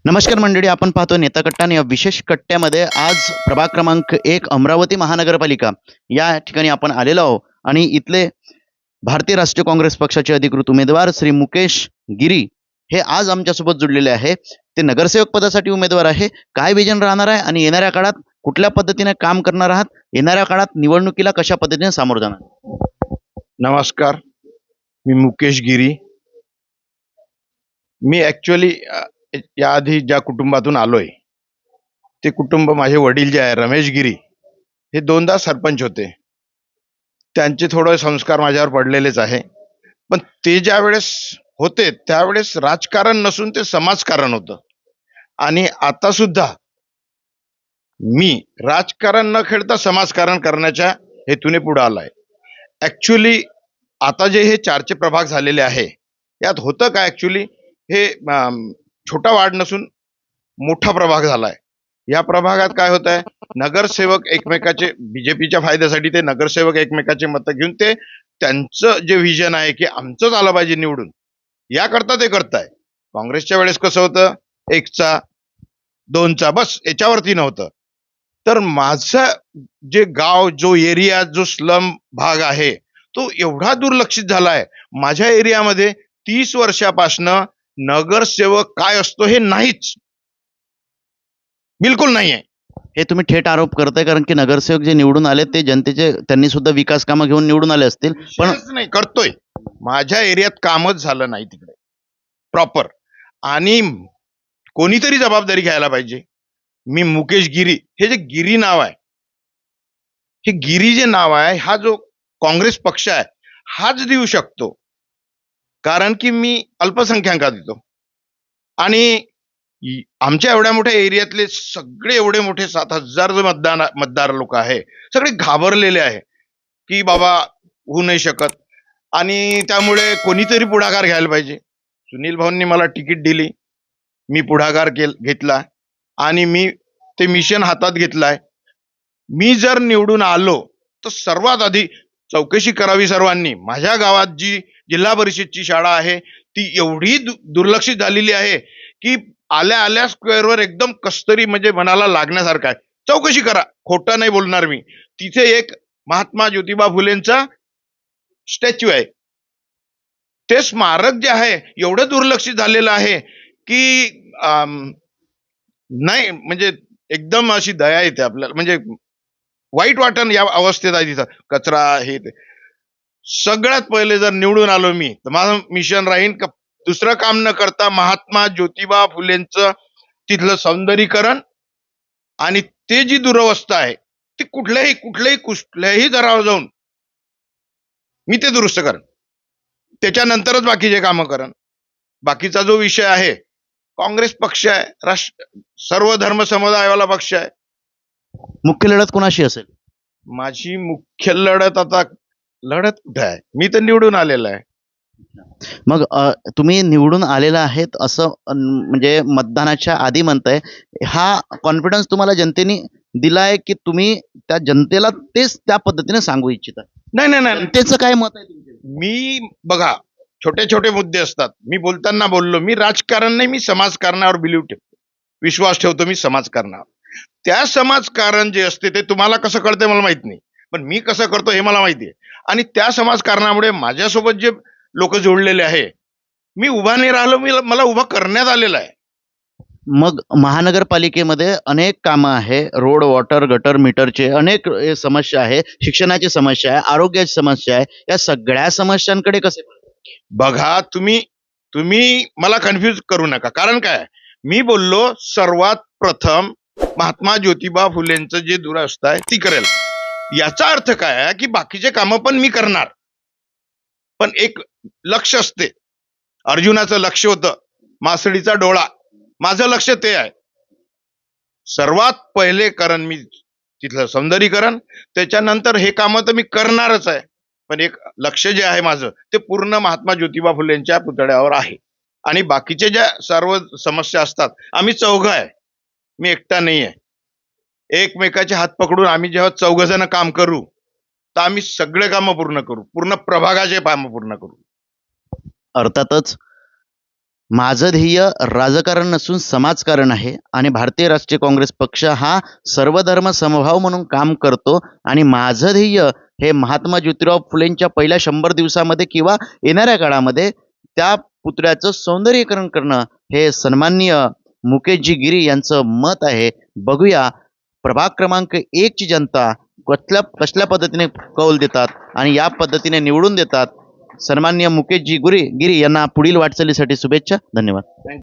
नमस्कार मंडळी, आपण पाहतो नेता कट्टा आणि या विशेष कट्ट्यामध्ये आज प्रभाग क्रमांक 1 अमरावती महानगरपालिका या ठिकाणी आपण आलेलो आहोत आणि इथले भारतीय राष्ट्रीय काँग्रेस पक्षाचे अधिकृत उमेदवार श्री मुकेश गिरी हे आज आमच्यासोबत जुडलेले आहे. ते नगरसेवक पदासाठी उमेदवार आहे. काय विजन राहणार आहे आणि येणाऱ्या काळात कुठल्या पद्धतीने काम करणार आहात, येणाऱ्या काळात निवडणुकीला कशा पद्धतीने सामोरं जाणार? नमस्कार, मी मुकेश गिरी. मी ॲक्च्युअली याआधी ज्या कुटुंबातून आलोय, ते कुटुंब माझे वडील जे आहे रमेश गिरी, हे दोनदा सरपंच होते. त्यांचे थोडे संस्कार माझ्यावर पडलेलेच आहे. पण ते ज्यावेळेस होते, त्यावेळेस राजकारण नसून ते समाजकारण होतं. आणि आता सुद्धा मी राजकारण न खेळता समाजकारण करण्याच्या हेतूने पुढे आलाय. ॲक्च्युअली आता जे हे 4चे प्रभाग झालेले आहे, यात होतं काय ॲक्च्युअली हे छोटा वार्ड नसून मोठा प्रभाग झालाय. या प्रभागात काय होत आहे, नगरसेवक एकमेकाचे बीजेपीच्या फायद्यासाठी ते नगरसेवक एकमेकाचे मतं घेऊन ते त्यांचं जे व्हिजन आहे की आमचंच आलं पाहिजे निवडून, याकरता ते करताय. काँग्रेसच्या वेळेस कसं होतं, 1चा 2चा बस याच्यावरती नव्हतं. तर माझं जे गाव, जो एरिया, जो स्लम भाग आहे, तो एवढा दुर्लक्षित झालाय. माझ्या एरियामध्ये 30 वर्षापासनं नगरसेवक काय असतो हे नाहीच, बिलकुल नाही आहे. हे तुम्ही थेट आरोप करताय, कारण की नगरसेवक जे निवडून आले ते जनतेचे त्यांनी सुद्धा विकास कामं घेऊन निवडून आले असतील, पण विषयच नाही करतोय. माझ्या एरियात कामच झालं नाही तिकडे प्रॉपर. आणि कोणीतरी जबाबदारी घ्यायला पाहिजे. मी मुकेश गिरी, हे जे गिरी नाव आहे, हे गिरी जे नाव आहे, हा जो काँग्रेस पक्ष आहे हाच देऊ शकतो, कारण की मी अल्पसंख्याकात येतो. आणि आमच्या एवढ्या मोठ्या एरियातले सगळे एवढे मोठे 7,000 जो मतदार लोक आहे, सगळे घाबरलेले आहे की बाबा होऊ नाही शकत. आणि त्यामुळे कोणीतरी पुढाकार घ्यायला पाहिजे. सुनील भाऊंनी मला तिकीट दिली, मी पुढाकार घेतला आणि मी ते मिशन हातात घेतलाय. मी जर निवडून आलो तर सर्वात आधी चौकशी करावी सर्वांनी. माझ्या गावात जी जिल्हा परिषदची शाळा आहे ती एवढी दुर्लक्षित झालेली आहे की आल्या आल्या स्क्वेअरवर एकदम कस्तरी, म्हणजे मनाला लागण्यासारखं आहे. चौकशी करा, खोटं नाही बोलणार मी. तिथे एक महात्मा ज्योतिबा फुलेंचा स्टॅच्यू आहे. ते स्मारक जे आहे एवढं दुर्लक्षित झालेलं आहे की नाही, म्हणजे एकदम अशी दया येते आपल्याला, म्हणजे वाईट वाटण या अवस्थेत आहे तिथं. कचरा हे ते. सगळ्यात पहिले जर निवडून आलो मी, तर माझं मिशन राहीन का दुसरं काम न करता महात्मा ज्योतिबा फुलेंचं तिथलं सौंदर्यीकरण आणि ते जी दुरवस्था आहे ती कुठल्याही दरावर जाऊन मी ते दुरुस्त करेन. त्याच्यानंतरच बाकीचे कामं करेन. बाकीचा जो विषय आहे, काँग्रेस पक्ष आहे, सर्व धर्म समुदायावाला पक्ष आहे. मुख्य लढत कोणाशी असेल? माझी मुख्य लढत आता कुठे आहे, मी तर निवडून आलेला आहे. मग तुम्ही निवडून आलेला आहेत असं म्हणजे मतदानाच्या आधी म्हणताय, हा कॉन्फिडन्स तुम्हाला जनतेने दिलाय की तुम्ही त्या जनतेला तेच त्या पद्धतीने सांगू इच्छिता? नाही नाही नाही, जनतेचं काय मत आहे तुमच्या? मी बघा, छोटे छोटे मुद्दे असतात. मी बोलताना बोललो, मी राजकारण नाही, मी समाजकारणावर विश्वास ठेवतो. मी समाजकारणावर, त्या समाजकारण जे असते ते तुम्हाला कसं कळतंय मला माहित नाही, पण मी कसं करतो हे मला माहिती आहे. आणि त्या समाजकारणामुळे माझ्यासोबत जे लोक जोडलेले आहे, मी उभा नाही राहिलो, मला उभा करण्यात आलेला आहे. मग महानगरपालिकेमध्ये अनेक कामं आहे, रोड, वॉटर, गटर, मीटरचे अनेक समस्या आहे, शिक्षणाची समस्या आहे, आरोग्याची समस्या आहे. या सगळ्या समस्यांकडे कसे बघा, तुम्ही मला कन्फ्यूज करू नका. कारण काय, मी बोललो सर्वात प्रथम महात्मा ज्योतिबा फुलेंचं जे दुरावस्था आहे ती करेल. याचा अर्थ काय आहे की बाकीचे कामं पण मी करणार, पण एक लक्ष असते. अर्जुनाचं लक्ष होतं मासळीचा डोळा, माझं लक्ष ते आहे. सर्वात पहिले करण मी तिथलं सौंदर्यीकरण, त्याच्यानंतर हे कामं तर मी करणारच आहे. पण एक लक्ष जे आहे माझं ते पूर्ण महात्मा ज्योतिबा फुलेंच्या पुतळ्यावर आहे. आणि बाकीचे ज्या सर्व समस्या असतात, आम्ही चौघ आहे, मी एकटा नाही आहे. एकमेकाचे हात पकडून आम्ही जेव्हा 4 जण काम करू, तर आम्ही सगळे कामं पूर्ण करू, पूर्ण प्रभागाचे कामं पूर्ण करू. अर्थातच माझं ध्येय राजकारण नसून समाजकारण आहे आणि भारतीय राष्ट्रीय काँग्रेस पक्ष हा सर्वधर्म समभाव म्हणून काम करतो आणि माझं ध्येय हे महात्मा ज्योतिराव फुलेंच्या पहिल्या 100 दिवसामध्ये किंवा येणाऱ्या काळामध्ये त्या पुतळ्याचं सौंदर्यीकरण करणं हे सन्माननीय मुकेशजी गिरी यांचं मत आहे. बघूया प्रभाग क्रमांक 1 ची जनता कसल्या पद्धतीने कौल देतात आणि या पद्धतीने निवडून देतात. सन्माननीय मुकेशजी गिरी यांना पुढील वाटचालीसाठी शुभेच्छा. धन्यवाद.